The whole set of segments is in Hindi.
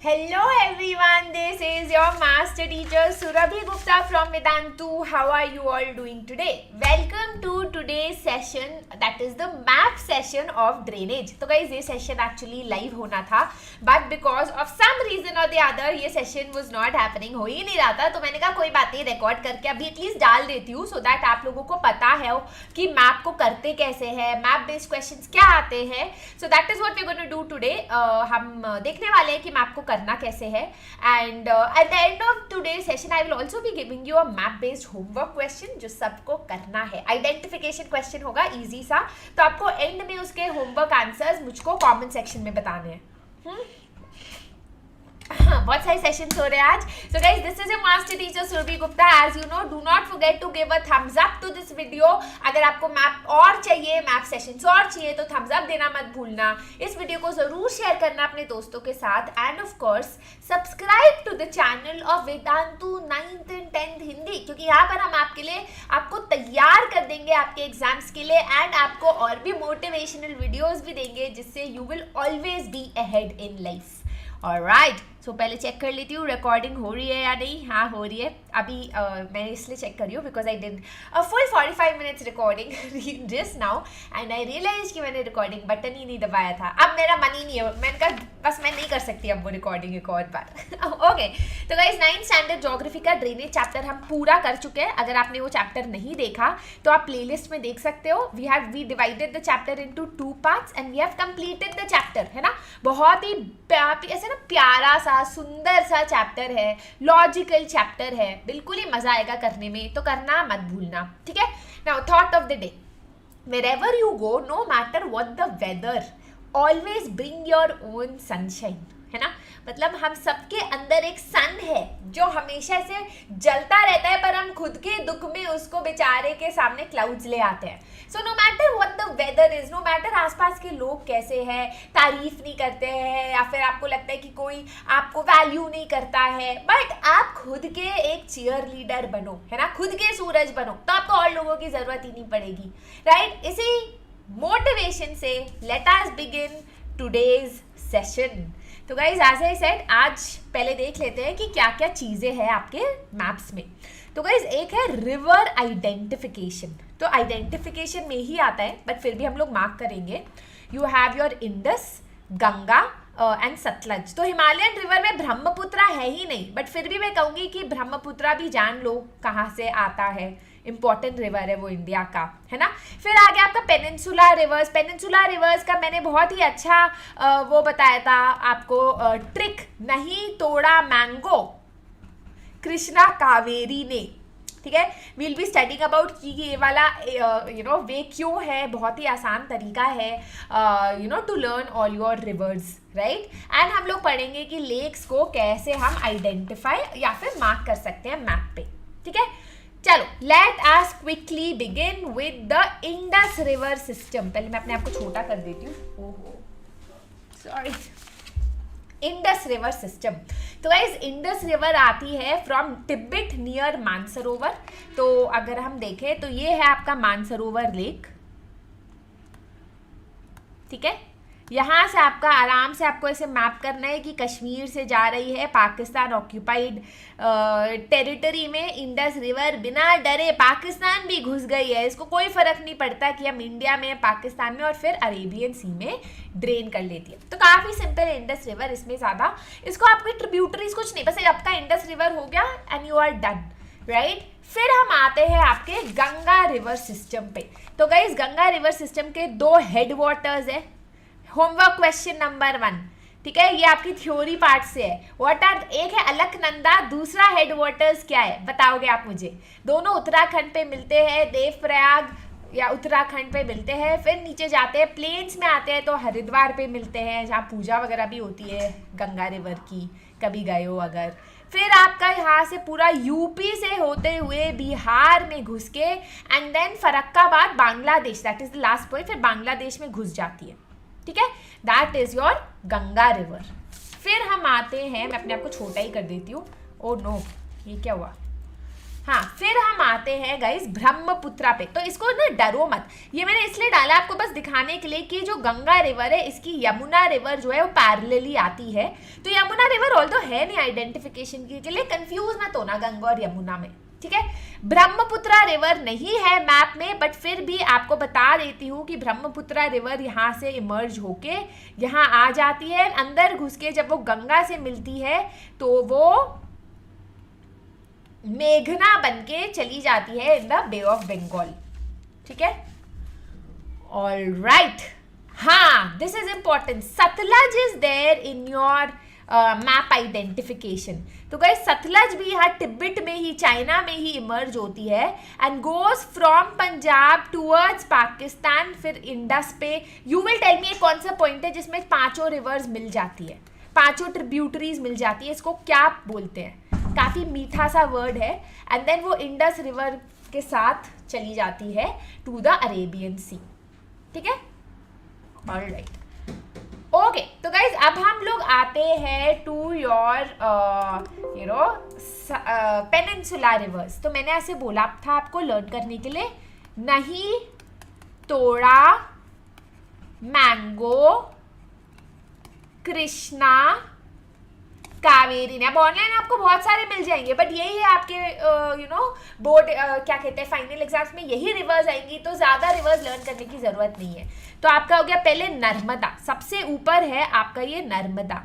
Hello everyone, this is your master teacher Surabhi Gupta from Vedantu. How are you all doing today? Welcome to today's session, that is the map session of drainage. तो guys ये session actually live होना था, but because of some reason or the other ये session was not happening, हो ही नहीं रहा था, तो मैंने कहा कोई बात नहीं, रिकॉर्ड करके अभी एटलीस्ट डाल देती हूँ so that आप लोगों को पता है कि मैप को करते कैसे है, मैप बेस्ड क्वेश्चंस क्या आते हैं. So that is what we're going to do today. हम देखने वाले हैं कि मैप को करना कैसे है. And at the end of today session I will also be giving you a map based homework question जो सबको करना है. आइडेंटिफिकेशन क्वेश्चन होगा इजी सा, तो आपको एंड में उसके होमवर्क आंसर्स मुझको कमेंट सेक्शन में बताने हैं. बहुत सारे सेशंस हो रहे हैं आज. So guys this is a master teacher Surabhi Gupta. As you know, do not forget to give a thumbs up to this video. अगर आपको मैप और चाहिए, मैप सेशंस और चाहिए, तो थम्स अप देना मत भूलना. इस वीडियो को जरूर शेयर करना अपने दोस्तों के साथ. And of course subscribe to the channel of Vedantu 9th and 10th Hindi, क्योंकि यहाँ पर हम आपके लिए आपको तैयार कर देंगे आपके एग्जाम्स के लिए, एंड आपको और भी मोटिवेशनल वीडियोज भी देंगे जिससे you will always be ahead in life. Alright, so पहले चेक कर लेती हूँ रिकॉर्डिंग हो रही है या नहीं. हाँ हो रही है. अभी मैं इसलिए चेक कर रही हूँ because I did a full 45 minutes recording just now and I realise कि मैंने रिकॉर्डिंग बटन ही नहीं दबाया था. अब मेरा मन ही नहीं है, मैंने कहा बस मैं नहीं कर सकती अब वो रिकॉर्डिंग एक और बार. ओके, तो गाइस 9th स्टैंडर्ड ज्योग्राफी का ड्रेनेज चैप्टर हम पूरा कर चुके हैं. अगर आपने वो चैप्टर नहीं देखा तो आप प्लेलिस्ट में देख सकते हो. We divided the chapter into 2 parts and we have completed the chapter, है ना. बहुत ही ऐसे ना प्यारा सा सुंदर सा चैप्टर है, लॉजिकल चैप्टर है, बिल्कुल ही मजा आएगा करने में, तो करना मत भूलना. ठीक है. Now thought of the day. Wherever you go, no matter what the weather, always bring your own sunshine. है ना. मतलब हम सबके अंदर एक सन है जो हमेशा से जलता रहता है, पर हम खुद के दुख में उसको बेचारे के सामने क्लाउड्स ले आते हैं. So no matter what the weather is, no matter आसपास के लोग कैसे हैं, तारीफ नहीं करते हैं या फिर आपको लगता है कि कोई आपको वैल्यू नहीं करता है, बट आप खुद के एक चीयर लीडर बनो, है ना. खुद के सूरज बनो, तो आपको और लोगों की जरूरत ही नहीं पड़ेगी. राइट. इसी मोटिवेशन से let us begin today's session. तो गाइज एज आई सेड, आज पहले देख लेते हैं कि क्या क्या चीज़ें हैं आपके मैप्स में. तो गाइज एक है रिवर आइडेंटिफिकेशन. तो आइडेंटिफिकेशन में ही आता है, बट फिर भी हम लोग मार्क करेंगे. You have your Indus, Ganga and Sutlej. तो हिमालयन रिवर में ब्रह्मपुत्रा है ही नहीं, बट फिर भी मैं कहूँगी कि ब्रह्मपुत्रा भी जान लो कहाँ से आता है. इंपॉर्टेंट रिवर है वो इंडिया का, है ना. फिर आ गया आपका पेनिनसुला रिवर्स. पेनिनसुला रिवर्स का मैंने बहुत ही अच्छा वो बताया था आपको ट्रिक. नहीं तोड़ा मैंगो कृष्णा कावेरी ने. ठीक है. वील बी स्टडिंग अबाउट कि ये वाला वे क्यों है. बहुत ही आसान तरीका है to learn all your rivers, right. And हम लोग पढ़ेंगे कि लेक्स को कैसे हम आइडेंटिफाई या फिर मार्क कर सकते हैं मैप पे. ठीक है. चलो let us quickly begin with the Indus river system. पहले मैं अपने आप को छोटा कर देती हूँ. ओहो सॉरी. Indus river system. तो गाइस इंडस रिवर आती है फ्रॉम तिब्बत नियर मानसरोवर. तो अगर हम देखें तो ये है आपका मानसरोवर लेक. ठीक है. यहाँ से आपका आराम से आपको ऐसे मैप करना है कि कश्मीर से जा रही है पाकिस्तान ऑक्यूपाइड टेरिटरी में. इंडस रिवर बिना डरे पाकिस्तान भी घुस गई है. इसको कोई फर्क नहीं पड़ता कि हम इंडिया में, पाकिस्तान में और फिर अरेबियन सी में ड्रेन कर लेती है. तो काफ़ी सिंपल है इंडस रिवर. इसमें ज़्यादा इसको आपकी ट्रिब्यूटरीज कुछ नहीं, बस आपका इंडस रिवर हो गया and you are done, right. फिर हम आते हैं आपके गंगा रिवर सिस्टम पे. तो गाइस गंगा रिवर सिस्टम के 2 हेड वाटर्स है. Homework question number 1. ठीक है. ये आपकी थ्योरी पार्ट से है. वाटर एक है अलकनंदा, दूसरा हेड वाटर्स क्या है बताओगे आप मुझे. दोनों उत्तराखंड पे मिलते हैं, देवप्रयाग या उत्तराखंड पे मिलते हैं. फिर नीचे जाते हैं प्लेन्स में आते हैं तो हरिद्वार पे मिलते हैं, जहाँ पूजा वगैरह भी होती है गंगा रिवर की. कभी गए हो अगर. फिर आपका यहाँ से पूरा यूपी से होते हुए बिहार में घुस के and then Farakkabad Bangladesh, that is the last point, फिर बांग्लादेश में घुस जाती है. ठीक है. That is your Ganga river. फिर हम आते हैं, मैं अपने आप को छोटा ही कर देती हूँ. ओ नो, ये क्या हुआ. हाँ, फिर हम आते हैं गाइस ब्रह्मपुत्रा पे। तो इसको ना डरो मत, ये मैंने इसलिए डाला आपको बस दिखाने के लिए कि जो गंगा रिवर है इसकी यमुना रिवर जो है वो पैरेलली आती है। तो यमुना रिवर ऑल्दो है नहीं आइडेंटिफिकेशन के लिए, कंफ्यूज मत होना गंगा और यमुना में, ठीक है। ब्रह्मपुत्रा रिवर नहीं है मैप में, बट फिर भी आपको बता देती हूँ कि ब्रह्मपुत्रा रिवर यहाँ से इमर्ज होके यहाँ आ जाती है, अंदर घुस के जब वो गंगा से मिलती है तो वो मेघना बनके चली जाती है in the Bay of Bengal, ठीक है। ऑलराइट, हाँ, this is important, Sutlej is there in your map identification. तो गाइस सतलज भी यहाँ तिब्बत में ही, चाइना में ही इमर्ज होती है and goes from Punjab towards Pakistan, फिर इंडस पे। यू विल टेल मी कौन सा पॉइंट है जिसमें पांचों रिवर्स मिल जाती है, पांचों ट्रिब्यूटरीज मिल जाती है, इसको क्या बोलते हैं? काफी मीठा सा वर्ड है। एंड देन वो इंडस रिवर के साथ चली जाती है टू द अरेबियन सी, ठीक है। ऑलराइट, ओके, तो गाइज अब हम लोग आते हैं to your you know peninsula rivers. तो मैंने ऐसे बोला था आपको लर्न करने के लिए, नहीं तोड़ा, मैंगो, कृष्णा, कावेरी। अब ऑनलाइन आपको बहुत सारे मिल जाएंगे, बट यही है आपके यू नो बोर्ड क्या कहते हैं फाइनल एग्जाम्स में यही रिवर्स आएंगी, तो ज़्यादा रिवर्स लर्न करने की ज़रूरत नहीं है। तो आपका हो गया पहले नर्मदा, सबसे ऊपर है आपका ये नर्मदा,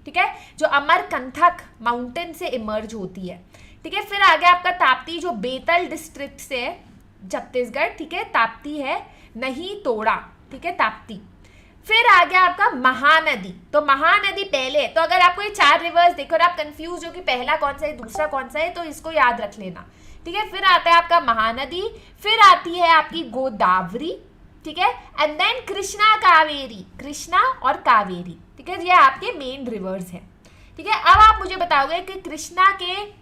ठीक है, जो अमरकंटक माउंटेन से इमर्ज होती है, ठीक है। फिर आगे आपका ताप्ती जो बेतल डिस्ट्रिक्ट से है, छत्तीसगढ़, ठीक है, ताप्ती है, नहीं तोड़ा, ठीक है, ताप्ती। फिर आ गया आपका महानदी, तो महानदी पहले, तो अगर आपको ये चार रिवर्स देखो और आप कंफ्यूज हो कि पहला कौन सा है दूसरा कौन सा है, तो इसको याद रख लेना, ठीक है। फिर आता है आपका महानदी, फिर आती है आपकी गोदावरी, ठीक है, एंड देन कृष्णा, कावेरी, कृष्णा और कावेरी, ठीक है, ये आपके मेन रिवर्स हैं, ठीक है। अब आप मुझे बताओगे कि कृष्णा के,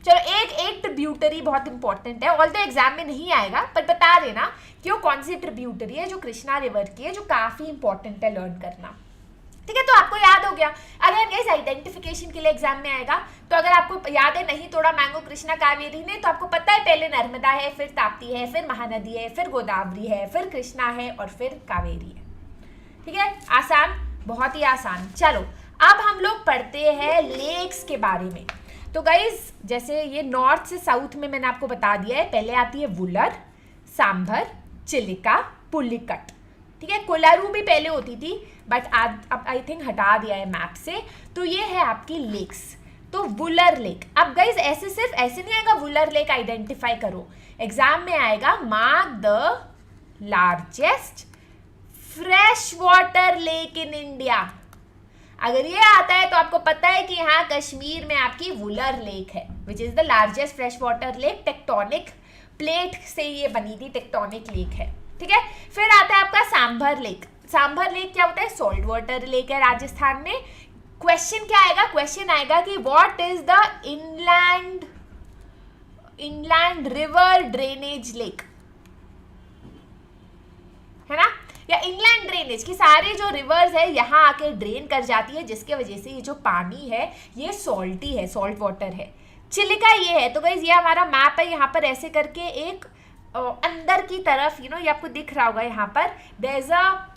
चलो एक ट्रिब्यूटरी बहुत इंपॉर्टेंट है, ऑल्दो एग्जाम में नहीं आएगा, पर बता देना कि वो कौन सी ट्रिब्यूटरी है जो कृष्णा रिवर की है, जो काफी इंपॉर्टेंट है लर्न करना, ठीक है। तो आपको याद हो गया। अगर गाइस आइडेंटिफिकेशन के लिए एग्जाम में आएगा, तो अगर आपको याद है नहीं तोड़ा, मैंगो, कृष्णा, कावेरी ने, तो आपको पता है पहले नर्मदा है, फिर ताप्ती है, फिर महानदी है, फिर गोदावरी है, फिर कृष्णा है और फिर कावेरी है, ठीक है। आसान, बहुत ही आसान। चलो अब हम लोग पढ़ते हैं लेक्स के बारे में। तो गाइज जैसे ये नॉर्थ से साउथ में मैंने आपको बता दिया है, पहले आती है वुलर, सांभर, चिलिका, पुलिकट, ठीक है। कोलारू भी पहले होती थी, बट आज अब आई थिंक हटा दिया है मैप से। तो ये है आपकी लेक्स। तो वुलर लेक, अब गाइज ऐसे सिर्फ ऐसे नहीं आएगा वुलर लेक आइडेंटिफाई करो, एग्जाम में आएगा mark the largest fresh water lake in India. अगर ये आता है तो आपको पता है कि यहाँ कश्मीर में आपकी वुलर लेक है, which is the largest fresh water lake, tectonic plate से ये बनी थी, टेक्टोनिक लेक है, ठीक है। फिर आता है आपका सांभर लेक। सांभर लेक क्या होता है? सॉल्ट वाटर लेक है राजस्थान में। क्वेश्चन क्या आएगा? क्वेश्चन आएगा कि what is the inland river drainage lake, है ना, या इनलैंड ड्रेनेज की सारे जो रिवर्स है यहाँ आके ड्रेन कर जाती है, जिसके वजह से ये जो पानी है ये सॉल्टी है, सॉल्ट वाटर है। चिलिका ये है। तो गाइस ये हमारा मैप है, यहाँ पर ऐसे करके एक अंदर की तरफ यू नो ये आपको दिख रहा होगा, यहाँ पर देयर इज अ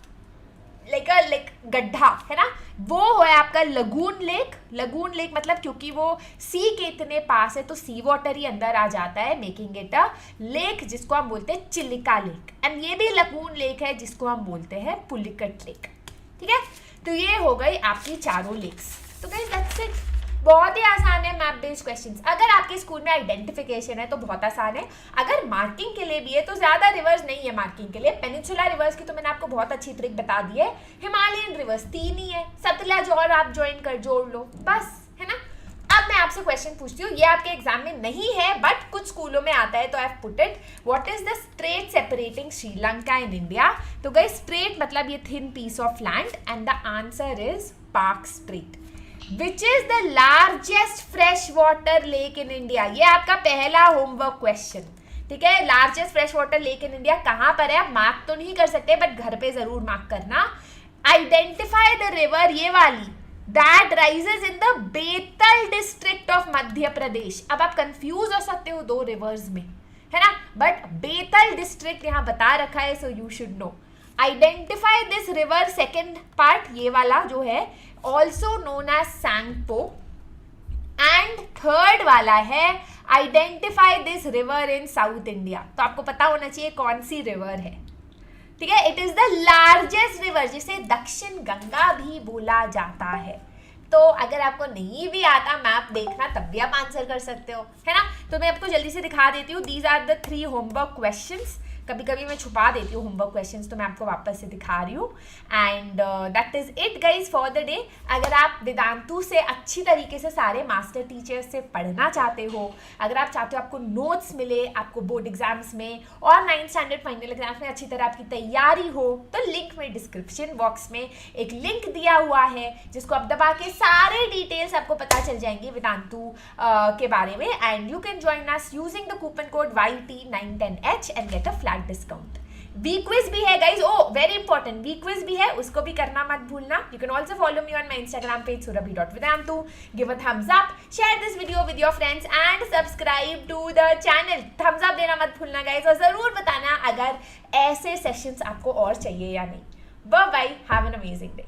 लाइक गड्ढा है ना, वो है आपका लगून लेक। लगून लेक मतलब क्योंकि वो सी के इतने पास है तो सी वाटर ही अंदर आ जाता है, मेकिंग इट अ लेक, जिसको हम बोलते हैं चिलिका लेक। एंड ये भी लगून लेक है जिसको हम बोलते हैं पुलिकट लेक, ठीक है। तो ये हो गई आपकी चारों लेक्स। तो गाइस दैट्स इट, बहुत ही आसान है मैप बेस्ड क्वेश्चंस। अगर आपके स्कूल में आइडेंटिफिकेशन है तो बहुत आसान है, अगर मार्किंग के लिए भी है तो ज्यादा रिवर्स नहीं है मार्किंग के लिए। पेनिनसुला रिवर्स की तो मैंने आपको बहुत अच्छी ट्रिक बता दी है, हिमालयन रिवर्स 3 ही है, सतलज और आप ज्वाइन कर जोड़ लो बस, है ना। अब मैं आपसे क्वेश्चन पूछती हूँ, ये आपके एग्जाम में नहीं है बट कुछ स्कूलों में आता है, तो I have put it, what is the strait separating Sri Lanka and India. तो गाइस स्ट्रेट मतलब ये thin piece of land, and the answer is Palk strait. Which is the largest fresh water lake in India? ये आपका पहला होमवर्क क्वेश्चन, ठीक है। Largest fresh water lake in India कहाँ पर है? आप मार्क तो नहीं कर सकते बट घर पे जरूर मार्क करना। आइडेंटिफाई द रिवर, ये वाली that rises in the Betul district of Madhya Pradesh. अब आप कंफ्यूज हो सकते हो दो रिवर्स में, है ना, बट बेतल डिस्ट्रिक्ट यहाँ बता रखा है, so you should know. Identify this river, second part ये वाला जो है, also known as Tsangpo. And third वाला है identify this river in south India. तो आपको पता होना चाहिए कौन सी रिवर है, ठीक है। It is the largest river, जिसे दक्षिण गंगा भी बोला जाता है। तो अगर आपको नहीं भी आता मैप देखना, तब भी आप आंसर कर सकते हो, है ना। तो मैं आपको जल्दी से दिखा देती हूँ। These are the 3 homework questions. कभी कभी मैं छुपा देती हूँ होमवर्क क्वेश्चंस, तो मैं आपको वापस से दिखा रही हूँ। And that is it guys for the day. अगर आप वेदांतु से अच्छी तरीके से सारे मास्टर टीचर्स से पढ़ना चाहते हो, अगर आप चाहते हो आपको नोट्स मिले, आपको बोर्ड एग्जाम्स में और 9th स्टैंडर्ड फाइनल एग्जाम्स में अच्छी तरह आपकी तैयारी हो, तो लिंक में डिस्क्रिप्शन बॉक्स में एक लिंक दिया हुआ है, जिसको आप दबा के सारे डिटेल्स आपको पता चल जाएंगे वेदांतु के बारे में। And you can join us using the coupon code YT910H and get a flat discount. V quiz भी है guys, oh very important, V quiz भी है, उसको भी करना मत भूलना। You can also follow me on my Instagram page surabhi.vedantu। Give a thumbs up, share this video with your friends and subscribe to the channel. Thumbs up देना मत भूलना गाइज, और जरूर बताना अगर ऐसे सेशंस आपको और चाहिए या नहीं। Bye bye, have an amazing day.